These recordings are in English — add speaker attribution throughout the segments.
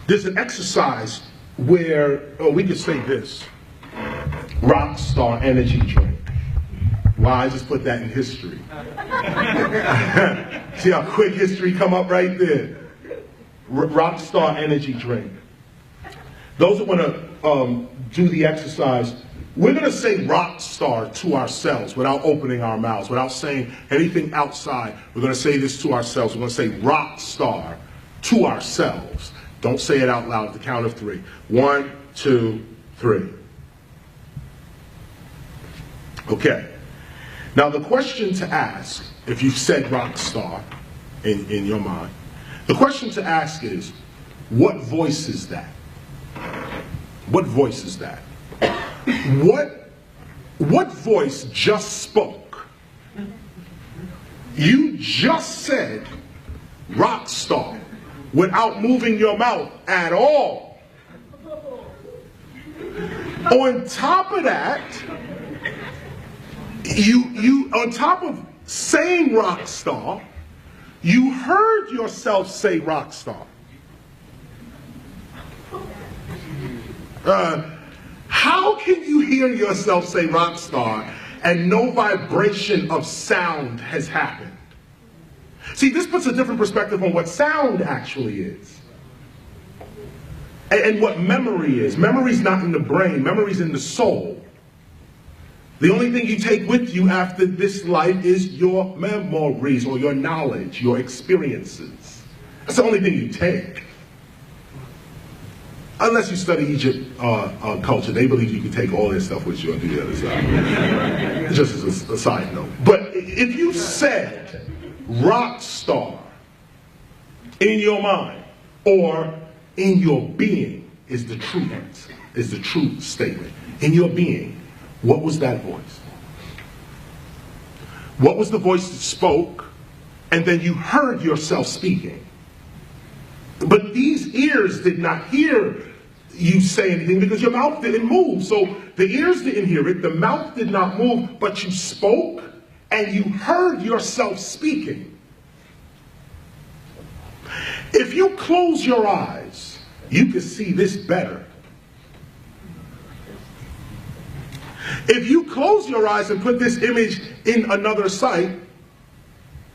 Speaker 1: There's an exercise where, we could say this, rock star energy drink. Wow, I just put that in history. See how quick history come up right there. Rock star energy drink. Those that want to do the exercise, we're going to say rock star to ourselves without opening our mouths, without saying anything outside. We're going to say this to ourselves. We're going to say rock star to ourselves. Don't say it out loud at the count of 3. 1, 2, 3. Okay. Now the question to ask, if you've said rock star in your mind, the question to ask is, what voice is that? What voice is that? What voice just spoke? You just said rock star without moving your mouth at all. On top of that, you on top of saying rock star, you heard yourself say rock star. How can you hear yourself say rock star and no vibration of sound has happened? See, this puts a different perspective on what sound actually is. And what memory is. Memory's not in the brain, memory's in the soul. The only thing you take with you after this life is your memories or your knowledge, your experiences. That's the only thing you take. Unless you study Egypt culture, they believe you can take all this stuff with you on the other side. Just as a side note. But if you said rock star in your mind or in your being is the true answer, is the true statement. In your being, what was that voice? What was the voice that spoke and then you heard yourself speaking? But these ears did not hear you say anything because your mouth didn't move. So the ears didn't hear it, the mouth did not move, but you spoke and you heard yourself speaking. If you close your eyes, you can see this better. If you close your eyes and put this image in another sight,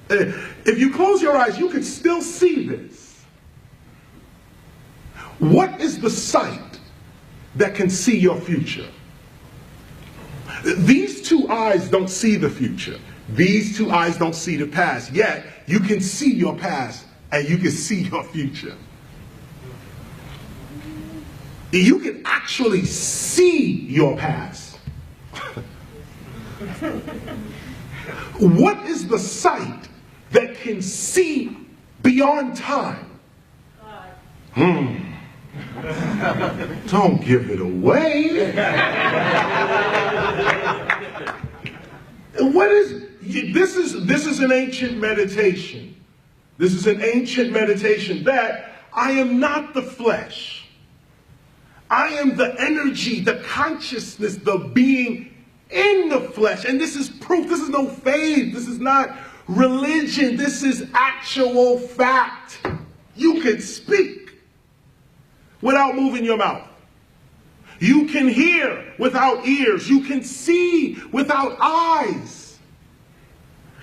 Speaker 1: if you close your eyes, you can still see this. What is the sight that can see your future? These two eyes don't see the future. These two eyes don't see the past. Yet, you can see your past and you can see your future. You can actually see your past. What is the sight that can see beyond time? Don't give it away. What is this? Is an ancient meditation. This is an ancient meditation that I am not the flesh. I am the energy, the consciousness, the being in the flesh. And this is proof. This is no faith. This is not religion. This is actual fact. You can speak without moving your mouth. You can hear without ears. You can see without eyes.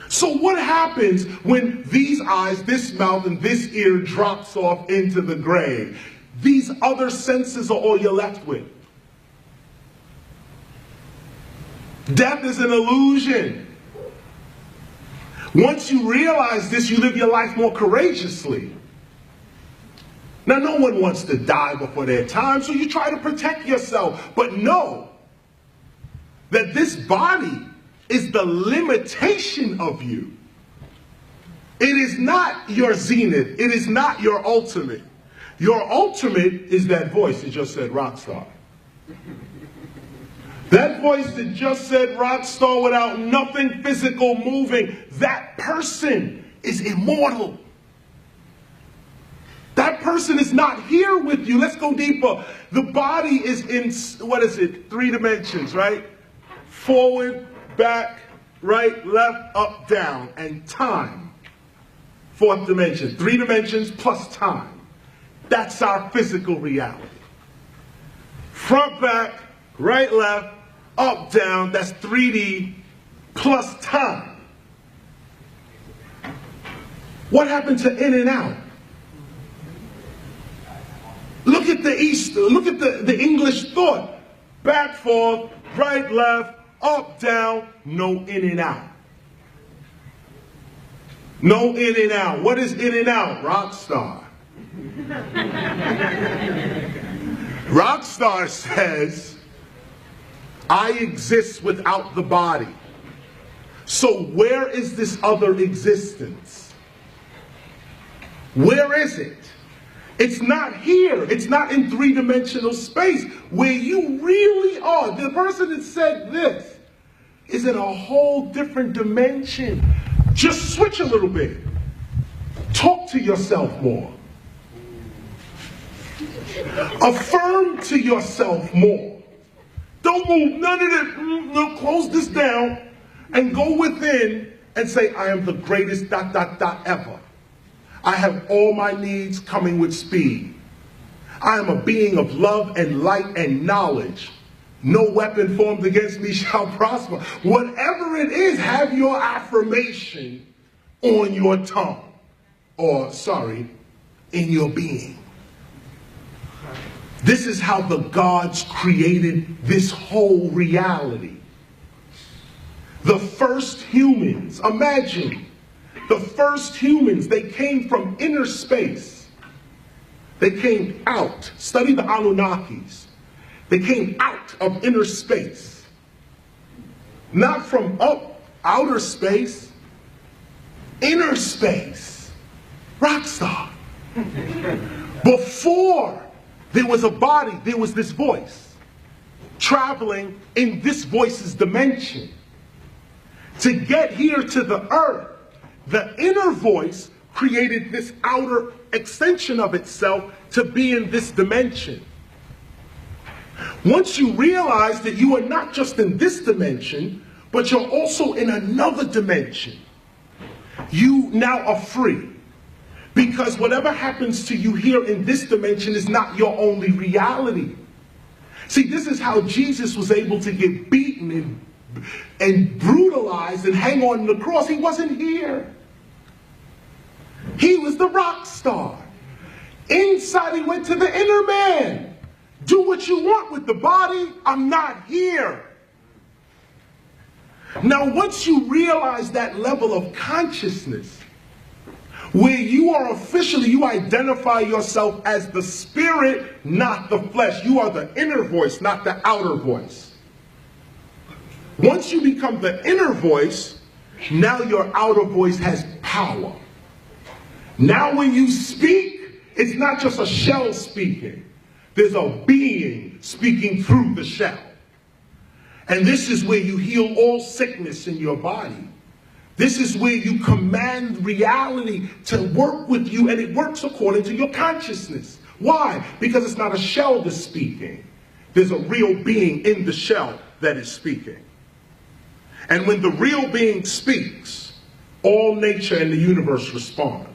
Speaker 1: So what happens when these eyes, this mouth, and this ear drops off into the grave? These other senses are all you're left with. Death is an illusion. Once you realize this, you live your life more courageously. Now, no one wants to die before their time, so you try to protect yourself. But know that this body is the limitation of you. It is not your zenith. It is not your ultimate. Your ultimate is that voice that just said rock star. That voice that just said rock star without nothing physical moving. That person is immortal. That person is not here with you. Let's go deeper. The body is in, 3 dimensions, right? Forward, back, right, left, up, down, and time. 4th dimension. 3 dimensions plus time. That's our physical reality. Front, back, right, left, up, down, that's 3D plus time. What happened to in and out? Look at the English thought. Back, forth, right, left, up, down, no in and out. No in and out. What is in and out? Rock star. Rock star says, I exist without the body. So where is this other existence? Where is it? It's not here. It's not in three-dimensional space where you really are. The person that said this is in a whole different dimension. Just switch a little bit. Talk to yourself more. Affirm to yourself more. Don't move none of this. No, close this down and go within and say, I am the greatest ... ever. I have all my needs coming with speed. I am a being of love and light and knowledge. No weapon formed against me shall prosper. Whatever it is, have your affirmation on your tongue. Or, in your being. This is how the gods created this whole reality. The first humans, imagine, the first humans, they came from inner space. They came out. Study the Anunnakis. They came out of inner space. Not from outer space. Inner space. Rockstar. Before there was a body, there was this voice. Traveling in this voice's dimension. To get here to the earth, the inner voice created this outer extension of itself to be in this dimension. Once you realize that you are not just in this dimension, but you're also in another dimension, you now are free. Because whatever happens to you here in this dimension is not your only reality. See, this is how Jesus was able to get beaten and brutalized and hang on the cross. He wasn't here. He was the rock star. Inside, he went to the inner man. Do what you want with the body. I'm not here. Now, once you realize that level of consciousness, where you are officially, you identify yourself as the spirit, not the flesh. You are the inner voice, not the outer voice. Once you become the inner voice, now your outer voice has power. Now when you speak, it's not just a shell speaking. There's a being speaking through the shell. And this is where you heal all sickness in your body. This is where you command reality to work with you, and it works according to your consciousness. Why? Because it's not a shell that's speaking. There's a real being in the shell that is speaking. And when the real being speaks, all nature and the universe respond.